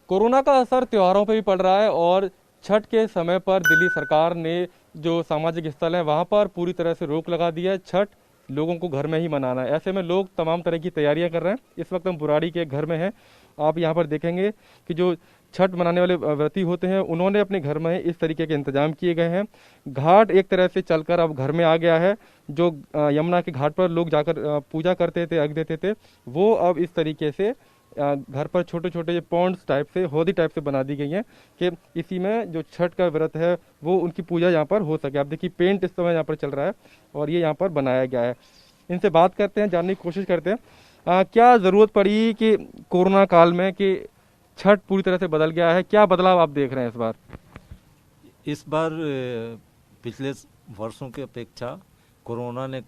Corona का असर त्योहारों पे भी पड़ रहा है और छठ के समय पर दिल्ली सरकार ने जो सामाजिक स्थल है वहाँ पर पूरी तरह से रोक लगा दी है। छठ लोगों को घर में ही मनाना है, ऐसे में लोग तमाम तरह की तैयारियां कर रहे हैं। इस वक्त हम बुराड़ी के एक घर में हैं। आप यहाँ पर देखेंगे कि जो छठ मनाने वाले व्रती होते हैं उन्होंने अपने घर में इस तरीके के इंतजाम किए गए हैं। घाट एक तरह से चलकर अब घर में आ गया है। जो यमुना के घाट पर लोग जाकर पूजा करते थे, अर्घ देते थे, वो अब इस तरीके से घर पर छोटे छोटे पॉन्ड्स टाइप से, होदी टाइप से बना दी गई हैं कि इसी में जो छठ का व्रत है वो उनकी पूजा यहाँ पर हो सके। आप देखिए पेंट इस समय यहाँ पर चल रहा है और ये यहाँ पर बनाया गया है। इनसे बात करते हैं, जानने की कोशिश करते हैं क्या ज़रूरत पड़ी कि कोरोना काल में कि छठ पूरी तरह से बदल गया है। क्या बदलाव आप देख रहे हैं इस बार? इस बार पिछले वर्षों की अपेक्षा कोरोना ने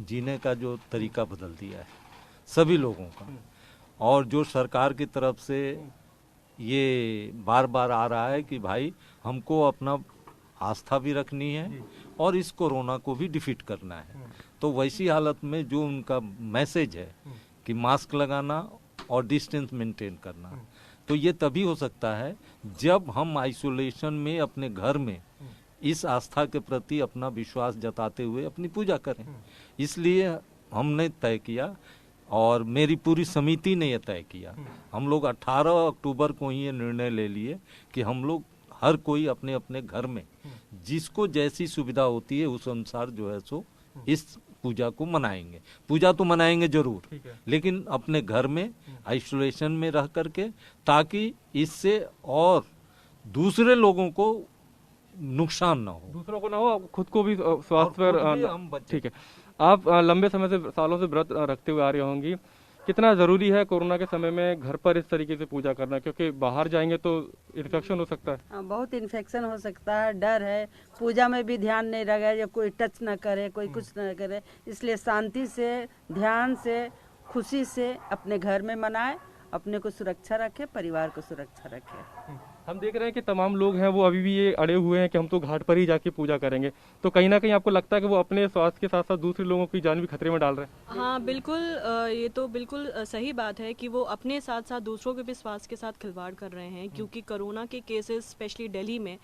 जीने का जो तरीका बदल दिया है सभी लोगों का, और जो सरकार की तरफ से ये बार बार आ रहा है कि भाई हमको अपना आस्था भी रखनी है और इस कोरोना को भी डिफीट करना है। तो वैसी हालत में जो उनका मैसेज है कि मास्क लगाना और डिस्टेंस मेंटेन करना, तो ये तभी हो सकता है जब हम आइसोलेशन में अपने घर में इस आस्था के प्रति अपना विश्वास जताते हुए अपनी पूजा करें। इसलिए हमने तय किया और मेरी पूरी समिति ने यह तय किया, हम लोग 18 अक्टूबर को ही ये निर्णय ले लिए कि हम लोग हर कोई अपने अपने घर में जिसको जैसी सुविधा होती है उस अनुसार जो है सो इस पूजा को मनाएंगे। पूजा तो मनाएंगे जरूर, लेकिन अपने घर में आइसोलेशन में रह करके, ताकि इससे और दूसरे लोगों को नुकसान ना हो, दूसरों को ना हो, खुद को भी स्वास्थ्य पर हम बचें। ठीक है। आप लंबे समय से, सालों से व्रत रखते हुए आ रही होंगी, कितना ज़रूरी है कोरोना के समय में घर पर इस तरीके से पूजा करना, क्योंकि बाहर जाएंगे तो इन्फेक्शन हो सकता है। बहुत इन्फेक्शन हो सकता है, डर है। पूजा में भी ध्यान नहीं रहे, जब कोई टच ना करे, कोई कुछ ना करे, इसलिए शांति से, ध्यान से, खुशी से अपने घर में मनाए, अपने को सुरक्षा रखे, परिवार को सुरक्षा रखे। हम देख रहे हैं कि तमाम लोग हैं वो अभी भी ये अड़े हुए हैं कि हम तो घाट पर ही जाके पूजा करेंगे, तो कहीं ना कहीं आपको लगता है कि वो अपने स्वास्थ्य के साथ साथ दूसरे लोगों की जान भी खतरे में डाल रहे हैं? हाँ बिल्कुल, ये तो बिल्कुल सही बात है कि वो अपने साथ साथ दूसरों के भी स्वास्थ्य के साथ खिलवाड़ कर रहे हैं, क्योंकि कोरोना के केसेस स्पेशली दिल्ली में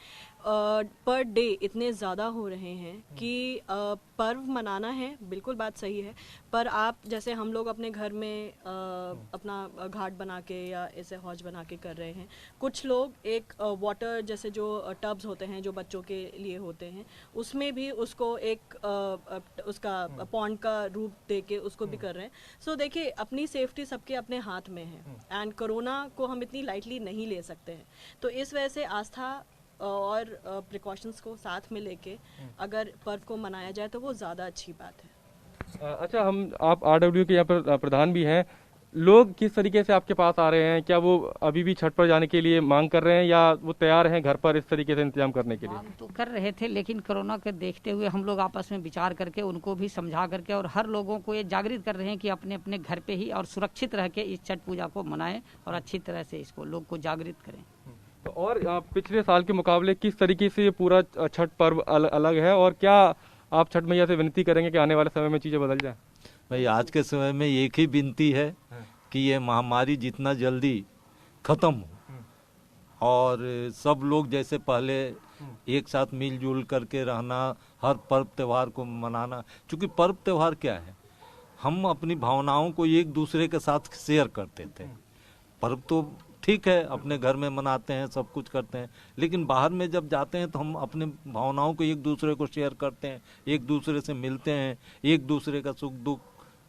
पर डे इतने ज़्यादा हो रहे हैं कि पर्व मनाना है, बिल्कुल बात सही है, पर आप जैसे हम लोग अपने घर में अपना घाट बना के या ऐसे हौज बना के कर रहे हैं, कुछ लोग एक वाटर जैसे जो टब्स होते हैं जो बच्चों के लिए होते हैं उसमें भी उसको एक उसका पॉन्ड का रूप दे के उसको भी कर रहे हैं। सो देखिए, अपनी सेफ्टी सबके अपने हाथ में है एंड कोरोना को हम इतनी लाइटली नहीं ले सकते हैं। तो इस वजह से आस्था और प्रिकॉशंस को साथ में लेके अगर पर्व को मनाया जाए तो वो ज़्यादा अच्छी बात है। अच्छा, आप RW के यहाँ पर प्रधान भी हैं, लोग किस तरीके से आपके पास आ रहे हैं? क्या वो अभी भी छठ पर जाने के लिए मांग कर रहे हैं या वो तैयार हैं घर पर इस तरीके से इंतजाम करने के लिए? हम तो कर रहे थे, लेकिन कोरोना के देखते हुए हम लोग आपस में विचार करके उनको भी समझा करके और हर लोगों को ये जागृत कर रहे हैं कि अपने अपने घर पे ही और सुरक्षित रह के इस छठ पूजा को मनाएं और अच्छी तरह से इसको लोग को जागृत करें। तो और पिछले साल के मुकाबले किस तरीके से ये पूरा छठ पर्व अलग है, और क्या आप छठ मैया से विनती करेंगे कि आने वाले समय में चीज़ें बदल जाएं? भाई आज के समय में एक ही विनती है कि ये महामारी जितना जल्दी खत्म हो और सब लोग जैसे पहले एक साथ मिलजुल करके रहना, हर पर्व त्योहार को मनाना। क्योंकि पर्व त्योहार क्या है, हम अपनी भावनाओं को एक दूसरे के साथ शेयर करते थे। पर्व तो ठीक है अपने घर में मनाते हैं, सब कुछ करते हैं, लेकिन बाहर में जब जाते हैं तो हम अपने भावनाओं को एक दूसरे को शेयर करते हैं, एक दूसरे से मिलते हैं, एक दूसरे का सुख दुख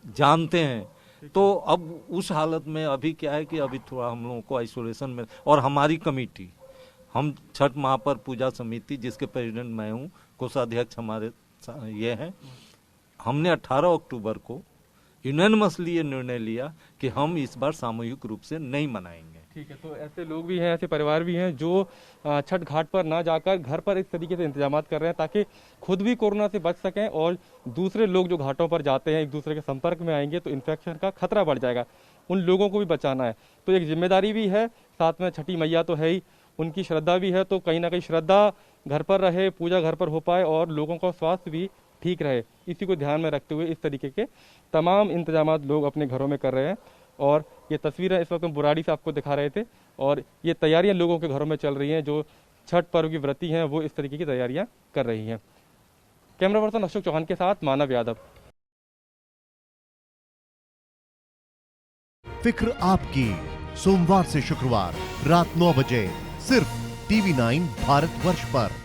जानते हैं। तो अब उस हालत में अभी क्या है कि अभी थोड़ा हम लोगों को आइसोलेशन में, और हमारी कमेटी, हम छठ महापर्व पूजा समिति जिसके प्रेसिडेंट मैं हूँ, कोषाध्यक्ष हमारे ये हैं, हमने 18 अक्टूबर को यूनानिमसली ये निर्णय लिया कि हम इस बार सामूहिक रूप से नहीं मनाएंगे। ठीक है, तो ऐसे लोग भी हैं, ऐसे परिवार भी हैं जो छठ घाट पर ना जाकर घर पर इस तरीके से इंतजामात कर रहे हैं ताकि खुद भी कोरोना से बच सकें और दूसरे लोग जो घाटों पर जाते हैं एक दूसरे के संपर्क में आएंगे तो इन्फेक्शन का खतरा बढ़ जाएगा, उन लोगों को भी बचाना है। तो एक जिम्मेदारी भी है, साथ में छठी मैया तो है ही, उनकी श्रद्धा भी है, तो कहीं ना कहीं श्रद्धा घर पर रहे, पूजा घर पर हो पाए और लोगों का स्वास्थ्य भी ठीक रहे, इसी को ध्यान में रखते हुए इस तरीके के तमाम इंतजामात लोग अपने घरों में कर रहे हैं। और ये तस्वीरें इस वक्त हम बुराड़ी से आपको दिखा रहे थे और ये तैयारियां लोगों के घरों में चल रही हैं। जो छठ पर्व की व्रती हैं वो इस तरीके की तैयारियां कर रही हैं। कैमरा पर्सन अशोक चौहान के साथ मानव यादव। फिक्र आपकी, सोमवार से शुक्रवार रात 9 बजे सिर्फ TV9 भारतवर्ष पर।